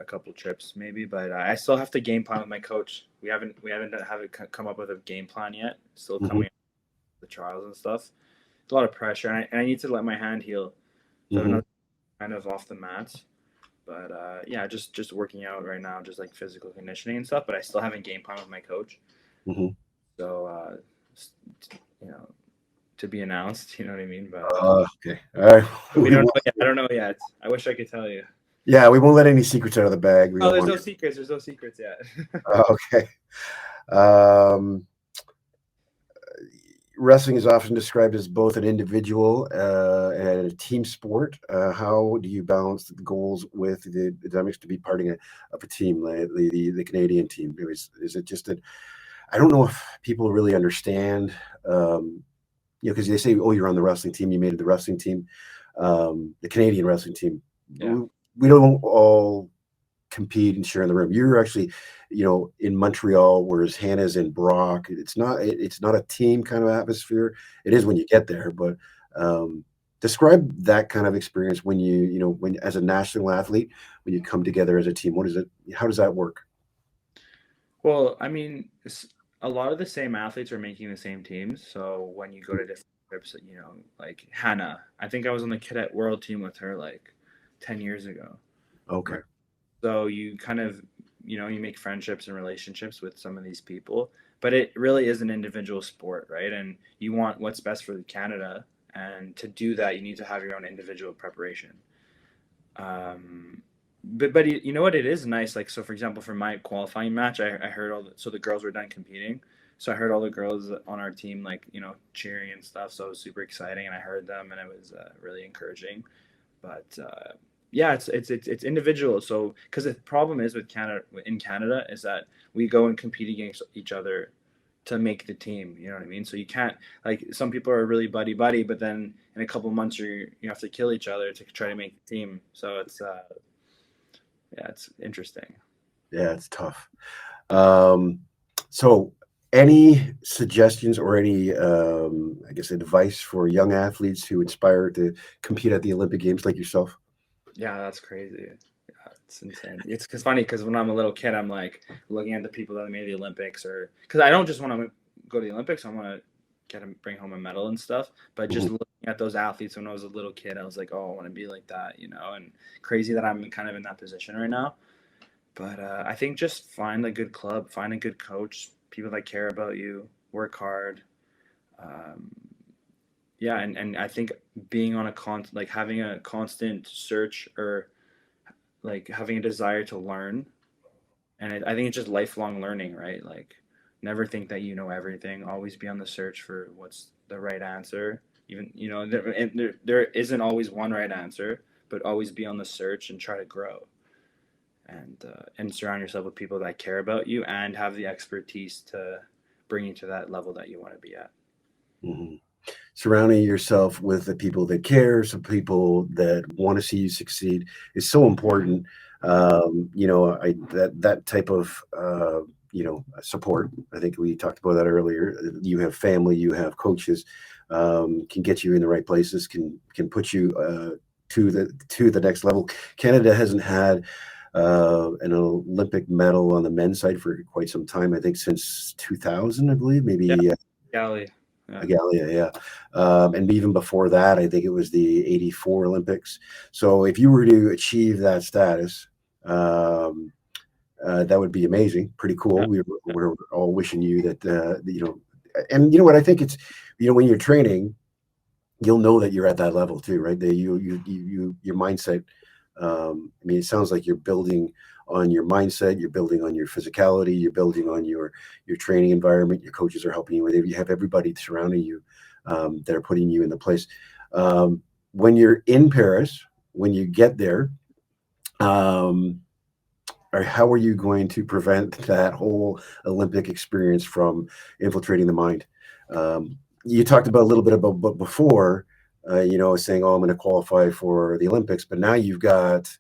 a couple trips maybe, but I still have to game plan with my coach. We haven't have it come up with a game plan yet. Still Hmm. coming up with the trials and stuff. It's a lot of pressure, and I need to let my hand heal. So I have Hmm. another kind of off the mats. But yeah, just working out right now, just like physical conditioning and stuff. But I still haven't game plan with my coach. Hmm. So you know, to be announced. You know what I mean? But Okay, all right. we We don't won't, know yet. I don't know yet. I wish I could tell you. yeah, we won't let any secrets out of the bag. We Oh, don't there's want. no secrets. There's no secrets yet. Okay. Um, Wrestling is often described as both an individual and a team sport. How do you balance the goals with the dynamics to be part of a team, like the Canadian team? Is it just that I don't know if people really understand, because they say, "Oh, you're on the wrestling team. You made it the wrestling team, the Canadian wrestling team." Yeah. We don't all compete and share in the room. You're actually, in Montreal, whereas Hannah's in Brock. It's not a team kind of atmosphere. It is when you get there, but um, describe that kind of experience when when as a national athlete, when you come together as a team. What is it? How does that work? Well, I mean, a lot of the same athletes are making the same teams. So when you go to different trips, like Hannah, I think I was on the cadet world team with her like 10 years ago. Okay. So you kind of, you make friendships and relationships with some of these people, but it really is an individual sport, right? And you want what's best for Canada. And to do that, you need to have your own individual preparation. But you know what, it is nice. Like, so for example, for my qualifying match, I heard so the girls were done competing, so I heard all the girls on our team, like, cheering and stuff. So it was super exciting, and I heard them, and it was really encouraging. But yeah, it's individual. So because the problem is with Canada is that we go and compete against each other to make the team. You know what I mean? So you can't, like, some people are really buddy buddy, but then in a couple months you have to kill each other to try to make the team. So it's yeah, it's interesting. Yeah, it's tough. Um, so, any suggestions or any, I guess, advice for young athletes who aspire to compete at the Olympic Games like yourself? Yeah, that's crazy. Yeah, it's insane. It's funny because when I'm a little kid, I'm like looking at the people that made the Olympics, or because I don't just want to go to the Olympics, I want to bring home a medal and stuff. But just Mhm. looking at those athletes when I was a little kid, I was like, oh, I want to be like that, and crazy that I'm kind of in that position right now. But I think just find a good club, find a good coach, people that care about you, work hard. Um, yeah, and I think being on like having a constant search, or like having a desire to learn, and I think it's just lifelong learning, right? Like, never think that you know everything. Always be on the search for what's the right answer. Even, there isn't always one right answer, but always be on the search and try to grow, and surround yourself with people that care about you and have the expertise to bring you to that level that you want to be at. Mhm. Surrounding yourself with the people that care, some people that want to see you succeed is so important. I that type of support. I think we talked about that earlier. You have family, you have coaches, can get you in the right places, can put you to the next level. Canada hasn't had an Olympic medal on the men's side for quite some time. I think since 2000, I believe, Yeah, maybe. Gally. Yeah. Agalia, yeah. And even before that, I think it was the '84 Olympics. So if you were to achieve that status, that would be amazing. Pretty Yeah. cool. We're all wishing you that, and you know what? I think it's, when you're training, you'll know that you're at that level too, right? That your mindset. I mean, it sounds like you're building on your mindset, you're building on your physicality, you're building on your training environment. Your coaches are helping you with it. You have everybody surrounding you, that are putting you in the place. When you're in Paris, when you get there, um, or how are you going to prevent that whole Olympic experience from infiltrating the mind? You talked about a little bit about, but before, saying, "Oh, I'm going to qualify for the Olympics," but now you've got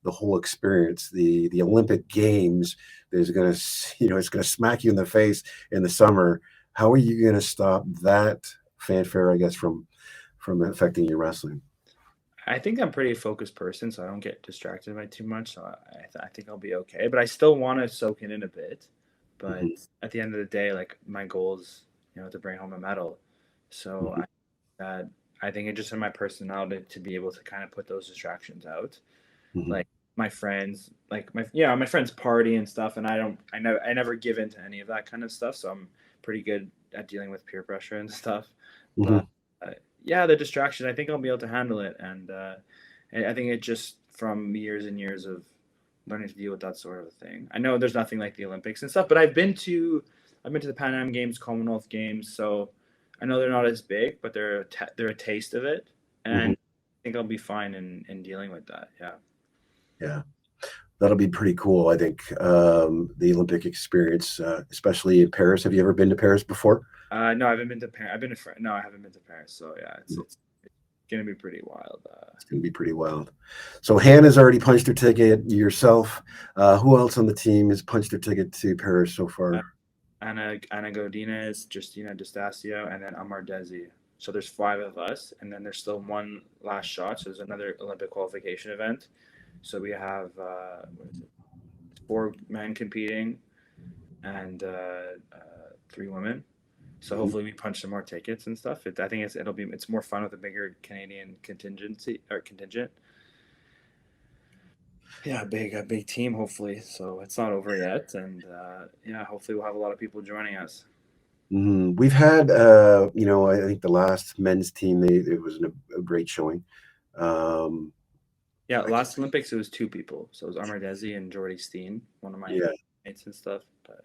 the whole experience, the Olympic Games. There's going to, it's going to smack you in the face in the summer. How are you going to stop that fanfare, I guess, from affecting your wrestling? I think I'm a pretty focused person, so I don't get distracted by too much. So I think I'll be okay. But I still want to soak it in a bit. But Hmm. at the end of the day, like, my goal is, to bring home a medal. So Hmm. I think it's just in my personality to be able to kind of put those distractions out. Hmm. Like, my friends, like my friends party and stuff, and I never give in to any of that kind of stuff. So I'm pretty good at dealing with peer pressure and stuff. But Hmm. yeah, the distraction, I think I'll be able to handle it, and I think it just from years and years of learning to deal with that sort of thing. I know there's nothing like the Olympics and stuff, but I've been to the Pan Am Games, Commonwealth Games, so I know they're not as big, but they're a taste of it, and Hmm. I think I'll be fine in dealing with that. Yeah. Yeah. That'll be pretty cool, I think, the Olympic experience, especially in Paris. Have you ever been to Paris before? No, I haven't been to Paris. No, I haven't been to Paris. So yeah, it's No, it's gonna be pretty wild. it's going to be pretty wild. So Hannah's already punched her ticket. Yourself, who else on the team has punched her ticket to Paris so Uh, far? Anna Godinez, Justina Destasio, and then Amar Desi. So there's five of us, and then there's still one last shot. So there's another Olympic qualification event. So we have what is it? Four men competing, and three women. So Mhm. hopefully we punch some more tickets and stuff. I think it's more fun with a bigger Canadian contingency or contingent. Yeah, a big team hopefully. So it's not over yet, and yeah, hopefully we'll have a lot of people joining us. We've had, I think the last men's team, it was a great showing. Um, Yeah, I can't, last Olympics it was two people, so it was Amardezi and Jordy Steen, one of my yeah. mates and stuff. But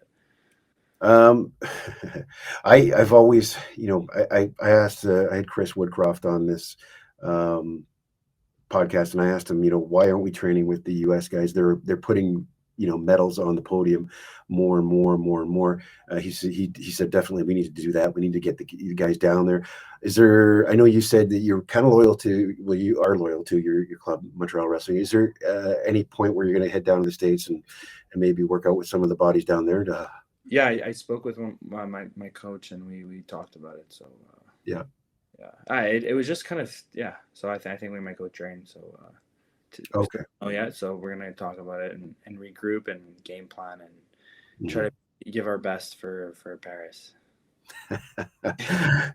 Um, I've always, I asked, I had Chris Woodcroft on this, um, podcast, and I asked him, why aren't we training with the U.S. guys? They're putting medals on the podium more and more and more and more. He said definitely we need to do that. We need to get the guys down there. Is there? I know you said that you're kind of loyal to. Well, you are loyal to your club, Montreal Wrestling. Is there any point where you're going to head down to the States and maybe work out with some of the bodies down there? yeah, I spoke with my coach and we talked about it. So Yeah. yeah, it was just kind of yeah. So I think we might go train. So we still Okay. don't know yet. So we're gonna talk about it and regroup and game plan and try Mhm. to give our best for Paris.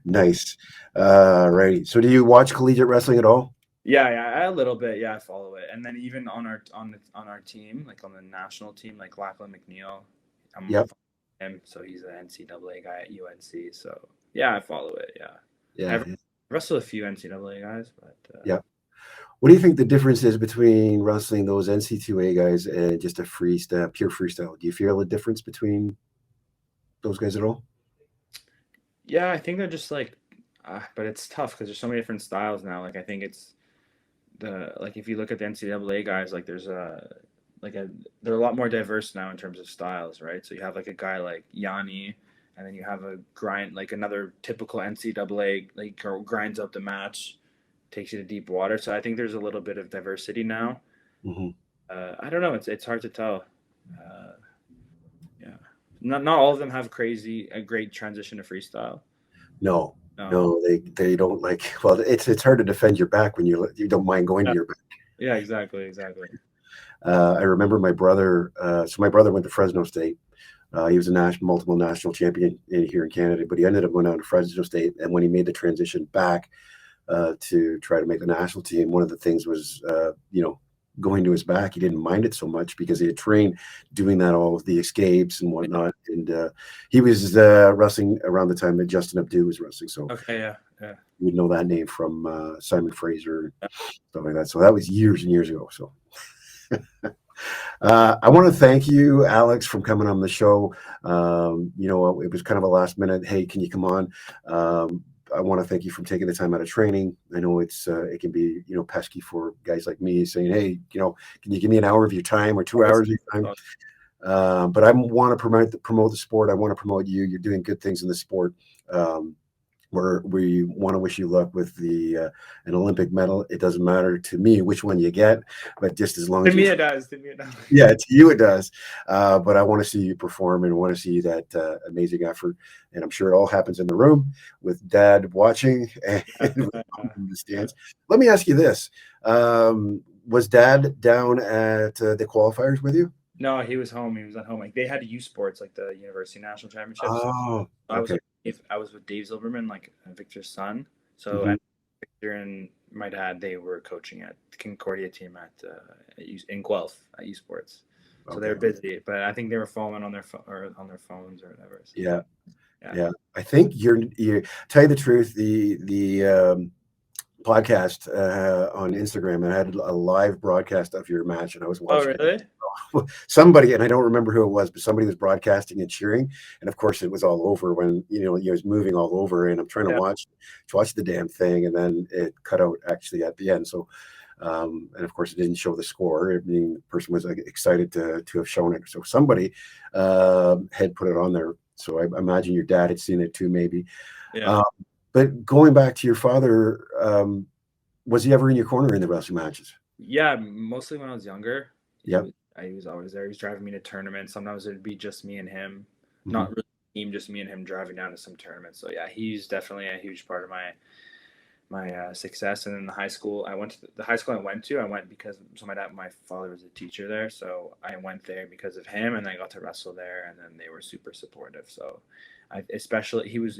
Nice. Right. So, do you watch collegiate wrestling at all? Yeah, yeah, a little bit. Yeah, I follow it, and then even on our team, like on the national team, like Lachlan McNeil, I'm Yep. following him, so he's an NCAA guy at UNC. So yeah, I follow it. Yeah, Yeah. I've wrestled a few NCAA guys, but Yeah. What do you think the difference is between wrestling those NC2A guys and just a freestyle, pure freestyle? Do you feel a difference between those guys at all? yeah, I think they're just like, but it's tough because there's so many different styles now. Like I think it's the like if you look at the NCAA guys, like there's a like a they're a lot more diverse now in terms of styles, right? So you have like a guy like Yanni, and then you have a grind like another typical NCAA like grinds up the match, takes you to deep water. So I think there's a little bit of diversity now. Hmm. I don't know. It's hard to tell. Uh, yeah, not all of them have a great transition to freestyle. No, No. no, they don't like. Well, it's hard to defend your back when you don't mind going to Yeah, your back. yeah, exactly, exactly. I remember my brother. So my brother went to Fresno State. He was a multiple national champion here in Canada, but he ended up going out to Fresno State. And when he made the transition back to try to make the national team, one of the things was, going to his back. He didn't mind it so much because he had trained doing that, all of the escapes and whatnot. And he was wrestling around the time that Justin Abdu was wrestling. So Okay, yeah, yeah. you would know that name from Simon Fraser, stuff like that. So that was years and years ago. So I want to thank you, Alex, from coming on the show. It was kind of a last minute. Hey, can you come on? I want to thank you for taking the time out of training. I know it can be pesky for guys like me saying, hey, can you give me an hour of your time or 2 hours of your time? But I want to promote the sport. I want to promote you. You're doing good things in the sport. Um, we want to wish you luck with the an Olympic medal. It doesn't matter to me which one you get, but just as long To as you're, me, it does. To me, it does. yeah, to you it does. But I want to see you perform and want to see that amazing effort. And I'm sure it all happens in the room with Dad watching and Yeah, in the yeah. stands. Let me ask you this: was Dad down at the qualifiers with you? No, he was home. He was at home. Like they had U Sports, like the University National Championships. Oh, I was okay. with I was with Dave Zilberman, like Victor's son. So Hmm. and Victor and my dad, they were coaching at the Concordia team in Guelph at U Sports. So they were Okay. busy, but I think they were following on or on their phones or whatever. So Yeah. yeah. Yeah. I think you tell you the truth, the podcast on Instagram and I had a live broadcast of your match and I was Oh watching it. really? Somebody, and I don't remember who it was, but somebody was broadcasting and cheering. And of course it was all over when, it was moving all over and I'm trying to Yeah. watch the damn thing. And then it cut out actually at the end. So, and of course it didn't show the score. I mean, the person was like, excited to have shown it. So somebody had put it on there. So I imagine your dad had seen it too, maybe. Yeah. Um, but going back to your father, was he ever in your corner in the wrestling matches? Yeah, mostly when I was younger. Yep. He was always there. He was driving me to tournaments. Sometimes it'd be just me and him. Hmm. Not really team, just me and him driving down to some tournaments. So yeah, he's definitely a huge part of my success. And in the high school, I went to the high school I went to. I went because my father was a teacher there, so I went there because of him, and I got to wrestle there. And then they were super supportive. So, especially he was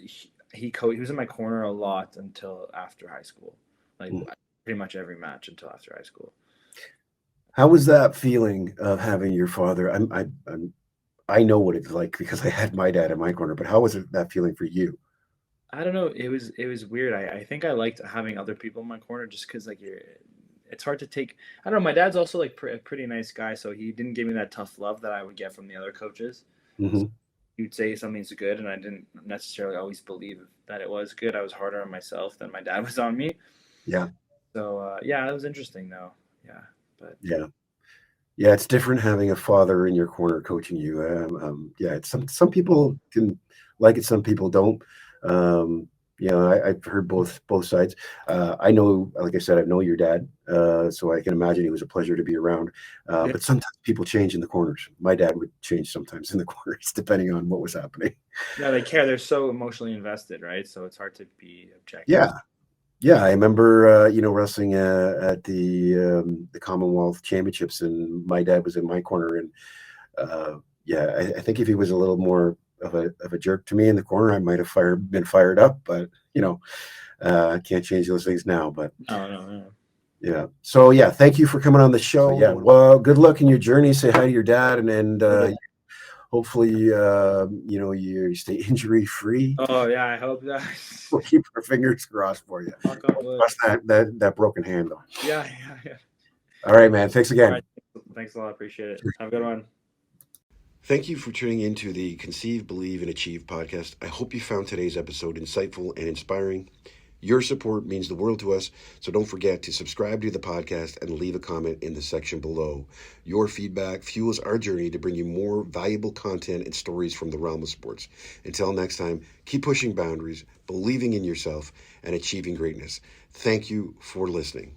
in my corner a lot until after high school, like pretty much every match until after high school. How was that feeling of having your father? I'm I know what it's like because I had my dad in my corner, but how was that feeling for you? I don't know. It was weird. I think I liked having other people in my corner just because like it's hard to take. I don't know. My dad's also like a pretty nice guy, so he didn't give me that tough love that I would get from the other coaches. So Hmm. he'd say something's good, and I didn't necessarily always believe that it was good. I was harder on myself than my dad was on me. Yeah, So yeah, it was interesting though. Yeah, but yeah. Yeah, it's different having a father in your corner coaching you. Yeah, it's some people can like it, some people don't. Um, I've heard both sides. I know, like I said, I know your dad, so I can imagine he was a pleasure to be around. yeah, But sometimes people change in the corners. My dad would change sometimes in the corners, depending on what was happening. yeah, they care. They're so emotionally invested, right? So it's hard to be objective. Yeah, yeah, I remember, wrestling at the Commonwealth Championships, and my dad was in my corner, and yeah, I think if he was a little more of a jerk to me in the corner, I might have been fired up. But I can't change those things now. But No, no, no. yeah, so yeah, thank you for coming on the show. Yeah, well, good luck in your journey. Say hi to your dad, and hopefully, you stay injury free. Oh yeah, I hope that. We'll keep our fingers crossed for you. Knock on wood. Cross that broken hand though. Yeah, yeah, yeah. All right, man. Thanks All right. again. Thanks a lot. Appreciate it. Have a good one. Thank you for tuning into the Conceive, Believe, and Achieve podcast. I hope you found today's episode insightful and inspiring. Your support means the world to us, so don't forget to subscribe to the podcast and leave a comment in the section below. Your feedback fuels our journey to bring you more valuable content and stories from the realm of sports. Until next time, keep pushing boundaries, believing in yourself, and achieving greatness. Thank you for listening.